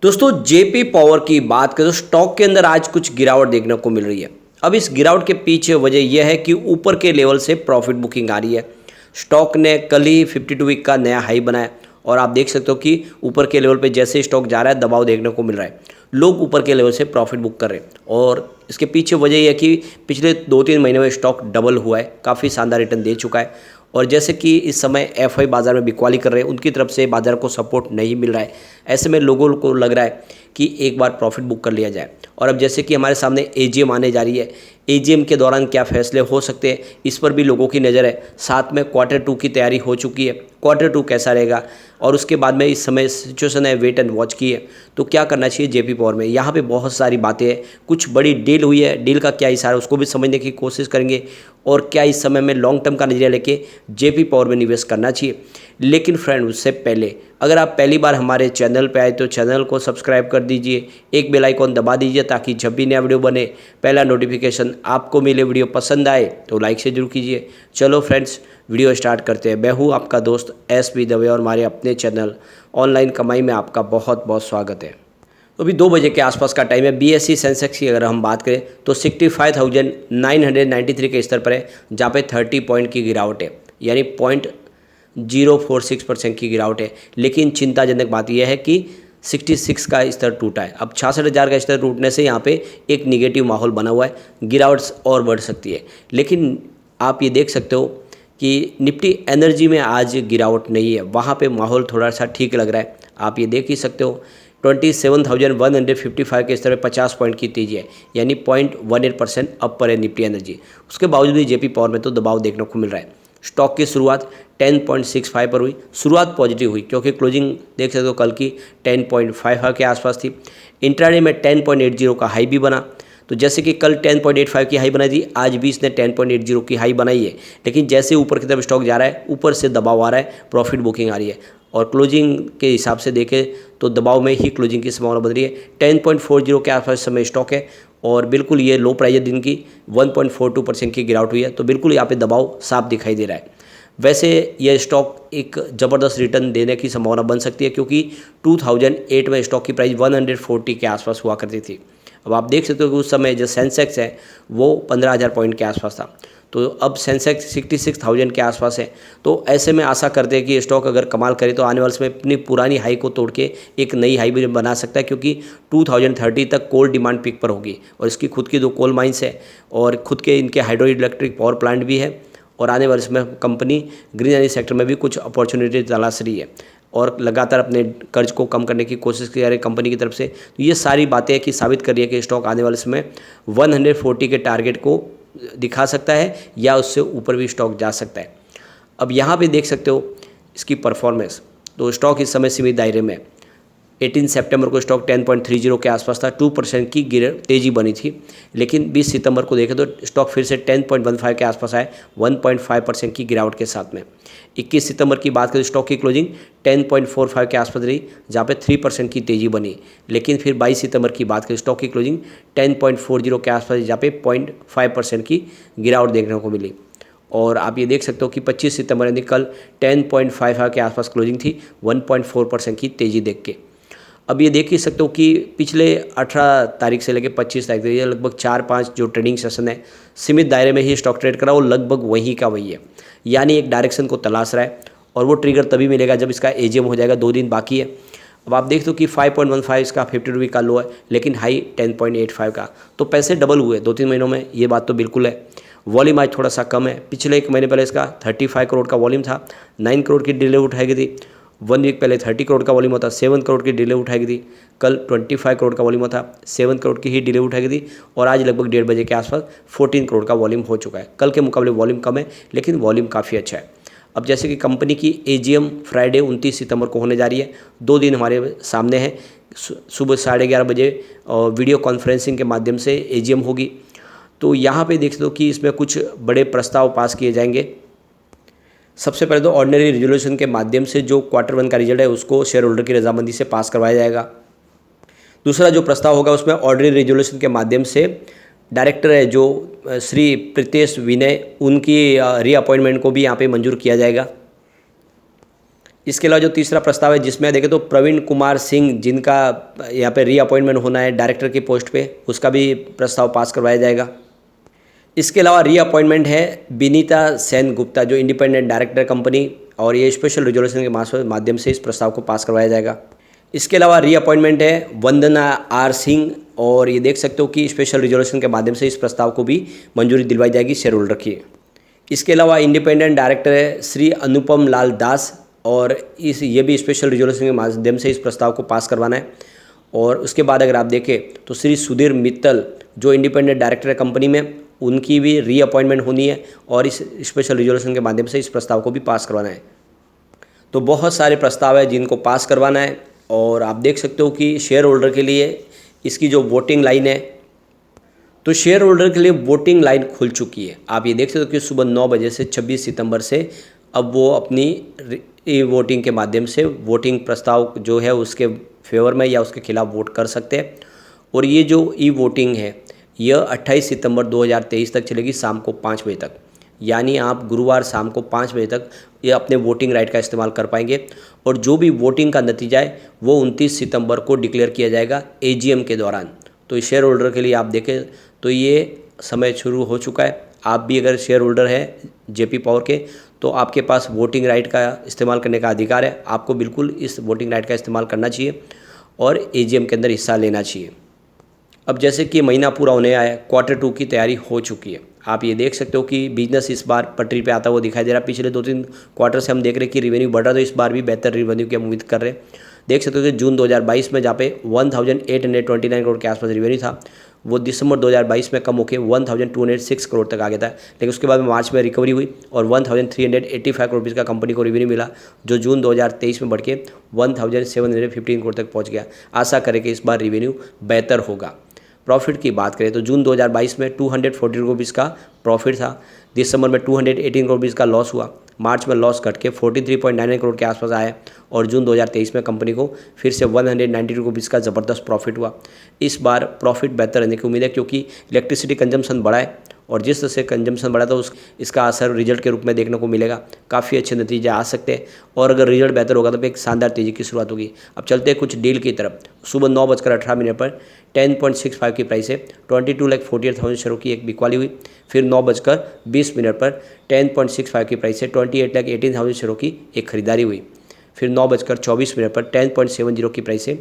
दोस्तों JP power की बात करें तो स्टॉक के अंदर आज कुछ गिरावट देखने को मिल रही है। अब इस गिरावट के पीछे वजह यह है कि ऊपर के लेवल से प्रॉफिट बुकिंग आ रही है। स्टॉक ने कल ही 52 वीक का नया हाई बनाया और आप देख सकते हो कि ऊपर के लेवल पे जैसे स्टॉक जा रहा है दबाव देखने को मिल रहा है। लोग ऊपर के लेवल से प्रॉफिट बुक कर रहे हैं और इसके पीछे वजह यह है कि पिछले 2-3 महीने में स्टॉक डबल हुआ है, काफ़ी शानदार रिटर्न दे चुका है। और जैसे कि इस समय एफआई बाज़ार में बिकवाली कर रहे हैं, उनकी तरफ से बाज़ार को सपोर्ट नहीं मिल रहा है। ऐसे में लोगों को लग रहा है कि एक बार प्रॉफिट बुक कर लिया जाए। और अब जैसे कि हमारे सामने एजीएम आने जा रही है, एजीएम के दौरान क्या फैसले हो सकते हैं इस पर भी लोगों की नज़र है। साथ में Q2 की तैयारी हो चुकी है, Q2 कैसा रहेगा और उसके बाद में इस समय सिचुएशन है वेट एंड वॉच की है। तो क्या करना चाहिए जेपी पावर में, यहाँ पे बहुत सारी बातें हैं। कुछ बड़ी डील हुई है, डील का क्या इशारा है उसको भी समझने की कोशिश करेंगे और क्या इस समय में लॉन्ग टर्म का नजरिया लेके जेपी पावर में निवेश करना चाहिए। लेकिन फ्रेंड उससे पहले अगर आप पहली बार हमारे चैनल पे आए तो चैनल को सब्सक्राइब कर दीजिए, एक बेल आइकॉन दबा दीजिए ताकि जब भी नया वीडियो बने पहला नोटिफिकेशन आपको मिले। वीडियो पसंद आए तो लाइक से जरूर कीजिए। चलो फ्रेंड्स वीडियो स्टार्ट करते हैं। मैं हूँ आपका दोस्त एसबी दवे और हमारे अपने चैनल ऑनलाइन कमाई में आपका बहुत बहुत स्वागत है। तो अभी 2 बजे के आसपास का टाइम है। बीएसई सेंसेक्स की अगर हम बात करें तो 65,993 के स्तर पर है, जहाँ पे 30 पॉइंट की गिरावट है, यानी 0.046% की गिरावट है। लेकिन चिंताजनक बात यह है कि 66 का स्तर टूटा है। अब 66,000 का स्तर टूटने से यहाँ पे एक निगेटिव माहौल बना हुआ है, गिरावट और बढ़ सकती है। लेकिन आप ये देख सकते हो कि निफ्टी एनर्जी में आज गिरावट नहीं है, वहाँ पे माहौल थोड़ा सा ठीक लग रहा है। आप ये देख ही सकते हो 27,155 के स्तर पर 50 पॉइंट की तेजी है, यानी 0.18% अप पर है निफ्टी एनर्जी। उसके बावजूद भी जेपी पावर में तो दबाव देखने को मिल रहा है। स्टॉक की शुरुआत 10.65 पर हुई, शुरुआत पॉजिटिव हुई क्योंकि क्लोजिंग देख सकते हो कल की 10.55 के आसपास थी। इंट्राडे में 10.80 का हाई भी बना। तो जैसे कि कल 10.85 की हाई बनाई थी, आज भी इसने 10.80 की हाई बनाई है। लेकिन जैसे ऊपर की तरफ स्टॉक जा रहा है ऊपर से दबाव आ रहा है, प्रॉफिट बुकिंग आ रही है और क्लोजिंग के हिसाब से देखें तो दबाव में ही क्लोजिंग की संभावना बन रही है। 10.40 के आसपास समय स्टॉक है और बिल्कुल ये लो प्राइस है दिन की, 1.42% की गिरावट हुई है। तो बिल्कुल यहाँ पे दबाव साफ दिखाई दे रहा है। वैसे यह स्टॉक एक ज़बरदस्त रिटर्न देने की संभावना बन सकती है क्योंकि 2008 में स्टॉक की प्राइस 140 के आसपास हुआ करती थी। अब आप देख सकते हो कि उस समय जो सेंसेक्स है वो 15,000 पॉइंट के आसपास था, तो अब सेंसेक्स 66,000 के आसपास है। तो ऐसे में आशा करते हैं कि स्टॉक अगर कमाल करे तो आने वाले समय अपनी पुरानी हाई को तोड़ के एक नई हाई भी बना सकता है, क्योंकि 2030 तक कोल डिमांड पीक पर होगी और इसकी खुद की 2 कोल माइंस है और खुद के इनके हाइड्रो इलेक्ट्रिक पावर प्लांट भी है। और आने वाले समय कंपनी ग्रीन एनर्जी सेक्टर में भी कुछ अपॉर्चुनिटी तलाश रही है और लगातार अपने कर्ज को कम करने की कोशिश की जा रही है कंपनी की तरफ से। तो ये सारी बातें कि साबित कर रही है कि स्टॉक आने वाले समय 140 के टारगेट को दिखा सकता है या उससे ऊपर भी स्टॉक जा सकता है। अब यहाँ पे देख सकते हो इसकी परफॉर्मेंस, तो स्टॉक इस समय सीमित दायरे में 18 सितंबर को स्टॉक 10.30 के आसपास था, 2% की तेजी बनी थी। लेकिन 20 सितंबर को देखें तो स्टॉक फिर से 10.15 के आसपास आए, 1.5% की गिरावट के साथ में। 21 सितंबर की बात करें स्टॉक की क्लोजिंग 10.45 के आसपास रही, जहाँ पे 3% की तेजी बनी। लेकिन फिर 22 सितंबर की बात करें स्टॉक की क्लोजिंग 10.40 के आसपास, जहाँ पे 0.5% की गिरावट देखने को मिली। और आप ये देख सकते हो कि 25 सितंबर यानी कल 10.55 के आसपास क्लोजिंग थी, 1.4% की तेजी देख के। अब ये देख ही सकते हो कि पिछले 18 तारीख से लेकर 25 तारीख तक ये लगभग 4-5 जो ट्रेडिंग सेशन है सीमित दायरे में ही स्टॉक ट्रेड करा, वो लगभग वही का वही है, यानी एक डायरेक्शन को तलाश रहा है और वो ट्रिगर तभी मिलेगा जब इसका एजीएम हो जाएगा। 2 दिन बाकी है। अब आप देख दो कि 5.15 इसका 52 वीक का लो है, लेकिन हाई 10.85 का, तो पैसे डबल हुए 2-3 महीनों में, ये बात तो बिल्कुल है। वॉल्यूम आज थोड़ा सा कम है, पिछले 1 महीने पहले इसका 35 करोड़ का वॉल्यूम था, 9 करोड़ की डिले उठाई गई थी। 1 वीक पहले 30 करोड़ का वॉल्यूम होता, 7 करोड़ की डिले उठाई गई थी। कल 25 करोड़ का वॉल्यूम होता, 7 करोड़ की ही डिले उठाई गई थी और आज लगभग 1:30 बजे के आसपास 14 करोड़ का वॉल्यूम हो चुका है। कल के मुकाबले वॉल्यूम कम है लेकिन वॉल्यूम काफ़ी अच्छा है। अब जैसे कि कंपनी की एजीएम फ्राइडे 29 सितंबर को होने जा रही है, 2 दिन हमारे सामने हैं। सुबह 11:30 बजे वीडियो कॉन्फ्रेंसिंग के माध्यम से एजीएम होगी। तो यहाँ पे देख लो कि इसमें कुछ बड़े प्रस्ताव पास किए जाएंगे। सबसे पहले तो ऑर्डिनरी रेजोल्यूशन के माध्यम से जो Q1 का रिजल्ट है उसको शेयर होल्डर की रजामंदी से पास करवाया जाएगा। दूसरा जो प्रस्ताव होगा उसमें ऑर्डिनरी रेजोल्यूशन के माध्यम से डायरेक्टर है जो श्री प्रीतेश विनय, उनकी रीअपॉइंटमेंट को भी यहाँ पे मंजूर किया जाएगा। इसके अलावा जो तीसरा प्रस्ताव है जिसमें देखें तो प्रवीण कुमार सिंह, जिनका यहाँ पे रीअपॉइंटमेंट होना है डायरेक्टर की पोस्ट पे, उसका भी प्रस्ताव पास करवाया जाएगा। इसके अलावा रीअपॉइंटमेंट है विनीता सेन गुप्ता, जो इंडिपेंडेंट डायरेक्टर कंपनी, और ये स्पेशल रिजोल्यूशन के माध्यम से इस प्रस्ताव को पास करवाया जाएगा। इसके अलावा रीअपॉइंटमेंट है वंदना आर सिंह, और ये देख सकते हो कि स्पेशल रिजोल्यूशन के माध्यम से इस प्रस्ताव को भी मंजूरी दिलवाई जाएगी शेयर होल्डर की। इसके अलावा इंडिपेंडेंट डायरेक्टर है श्री अनुपम लाल दास, और ये भी स्पेशल रिजोल्यूशन के माध्यम से इस प्रस्ताव को पास करवाना है। और उसके बाद अगर आप देखें तो श्री सुधीर मित्तल, जो इंडिपेंडेंट डायरेक्टर है कंपनी में, उनकी भी रीअपॉइंटमेंट होनी है और इस स्पेशल रिजोल्यूशन के माध्यम से इस प्रस्ताव को भी पास करवाना है। तो बहुत सारे प्रस्ताव है जिनको पास करवाना है, और आप देख सकते हो कि शेयर होल्डर के लिए इसकी जो वोटिंग लाइन है, तो शेयर होल्डर के लिए वोटिंग लाइन खुल चुकी है। आप ये देख सकते हो कि सुबह 9 बजे से 26 सितंबर से अब वो अपनी ई वोटिंग के माध्यम से वोटिंग प्रस्ताव जो है उसके फेवर में या उसके खिलाफ वोट कर सकते हैं। और ये जो ई वोटिंग है यह 28 सितंबर 2023 तक चलेगी, शाम को 5 बजे तक। यानी आप गुरुवार शाम को 5 बजे तक ये अपने वोटिंग राइट का इस्तेमाल कर पाएंगे। और जो भी वोटिंग का नतीजा है वो 29 सितंबर को डिक्लेयर किया जाएगा एजीएम के दौरान। तो शेयर होल्डर के लिए आप देखें तो ये समय शुरू हो चुका है। आप भी अगर शेयर होल्डर हैं जेपी पावर के, तो आपके पास वोटिंग राइट का इस्तेमाल करने का अधिकार है। आपको बिल्कुल इस वोटिंग राइट का इस्तेमाल करना चाहिए और एजीएम के अंदर हिस्सा लेना चाहिए। अब जैसे कि महीना पूरा होने आया है, क्वार्टर 2 की तैयारी हो चुकी है। आप ये देख सकते हो कि बिजनेस इस बार पटरी पे आता हुआ दिखाई दे रहा है। पिछले 2-3 क्वार्टर से हम देख रहे हैं कि रेवेन्यू बढ़ रहा है, तो इस बार भी बेहतर रेवेन्यू की हम उम्मीद कर रहे हैं। देख सकते हो कि जून 2022 में जहाँ पे 1829 करोड़ के आसपास रेवेन्यू था, वो दिसंबर 2022 में कम होकर 1206 करोड़ तक आ गया था। लेकिन उसके बाद मार्च में रिकवरी हुई और 1385 करोड़ रुपीज़ का कंपनी को रेवेन्यू मिला, जो जून 2023 में बढ़ के 1715 करोड़ तक पहुँच गया। आशा करें कि इस बार रेवेन्यू बेहतर होगा। प्रॉफिट की बात करें तो जून 2022 में 240 रुपीज़ का प्रॉफिट था, दिसंबर में 218 करोड़ रुपीज़ का लॉस हुआ, मार्च में लॉस घट के 43.99 करोड़ के आसपास आया, और जून 2023 में कंपनी को फिर से 192 रुपीज़ का ज़बरदस्त प्रॉफिट हुआ। इस बार प्रॉफिट बेहतर रहने की उम्मीद है, क्योंकि इलेक्ट्रिसिटी कंजम्पशन बढ़ा है, और जिस तरह से कंजम्पशन बढ़ा तो इसका असर रिजल्ट के रूप में देखने को मिलेगा। काफ़ी अच्छे नतीजे आ सकते हैं, और अगर रिजल्ट बेहतर होगा तो एक शानदार तेज़ी की शुरुआत होगी। अब चलते हैं कुछ डील की तरफ। सुबह 9:18 पर 10.65 की प्राइस है 22,48,000 शेयरों की एक बिकवाली हुई। फिर 9:20 पर 10.65 की प्राइस है 28,18,000 शेयरों की एक खरीदारी हुई। फिर 9:24 पर 10.70 की प्राइस है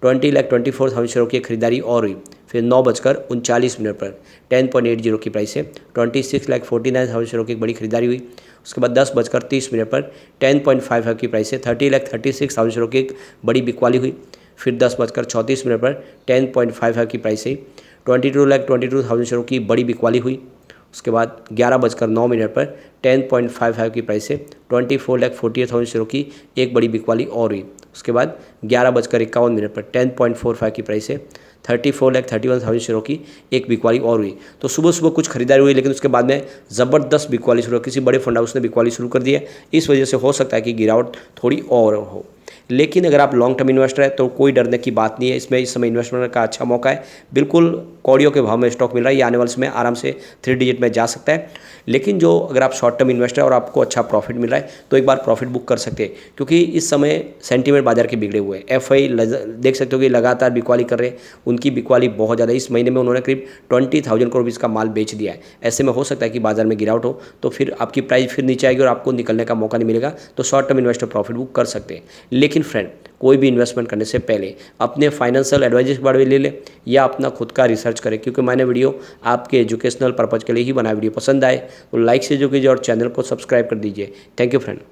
20,24,000 शेयरों की खरीदारी और हुई। फिर 9:39 पर 10.80 की प्राइस है 26,49,000 शेयरों की एक बड़ी खरीदारी हुई। उसके बाद 10:30 पर 10.55 की प्राइस है 30,36,000 शेयरों की एक बड़ी बिकवाली हुई। फिर 10:34 पर 10.55 की प्राइस है 22,22,000 शेयरों की बड़ी बिकवाली हुई। उसके बाद 11:09 पर 10.55 की प्राइस से 24,48,000 शेयरों की एक बड़ी बिकवाली और हुई। उसके बाद 11:51 पर 10.45 की प्राइस से 34,31,000 शेयरों की एक बिकवाली और हुई। तो सुबह सुबह कुछ खरीदारी हुई, लेकिन उसके बाद में ज़बरदस्त बिकवाली शुरू, किसी बड़े फंड हाउस ने बिकवाली शुरू कर दी है। इस वजह से हो सकता है कि गिरावट थोड़ी और हो, लेकिन अगर आप लॉन्ग टर्म इन्वेस्टर है तो कोई डरने की बात नहीं है। इसमें इस समय इन्वेस्टमेंट का अच्छा मौका है। बिल्कुल कौड़ियों के भाव में स्टॉक मिल रहा है, ये आने वाले समय आराम से 3 डिजिट में जा सकता है। लेकिन जो अगर आप शॉर्ट टर्म इन्वेस्टर है और आपको अच्छा प्रॉफिट मिल रहा है तो एक बार प्रॉफिट बुक कर सकते हैं, क्योंकि इस समय सेंटीमेंट बाजार के बिगड़े हुए हैं। एफआई देख सकते हो कि लगातार बिकवाली कर रहे हैं, उनकी बिकवाली बहुत ज़्यादा। इस महीने में उन्होंने करीब 20,000 करोड़ रुपीज़ का माल बेच दिया है। ऐसे में हो सकता है कि बाजार में गिरावट हो, तो फिर आपकी प्राइस फिर नीचे आएगी और आपको निकलने का मौका नहीं मिलेगा। तो short term investor profit book कर सकते हैं। लेकिन फ्रेंड, कोई भी इन्वेस्टमेंट करने से पहले अपने फाइनेंशियल एडवाइजर के बारे में ले ले या अपना खुद का रिसर्च करें, क्योंकि मैंने वीडियो आपके एजुकेशनल पर्पज़ के लिए ही बनाया। वीडियो पसंद आए तो लाइक से जो कीजिए और चैनल को सब्सक्राइब कर दीजिए। Thank you friend.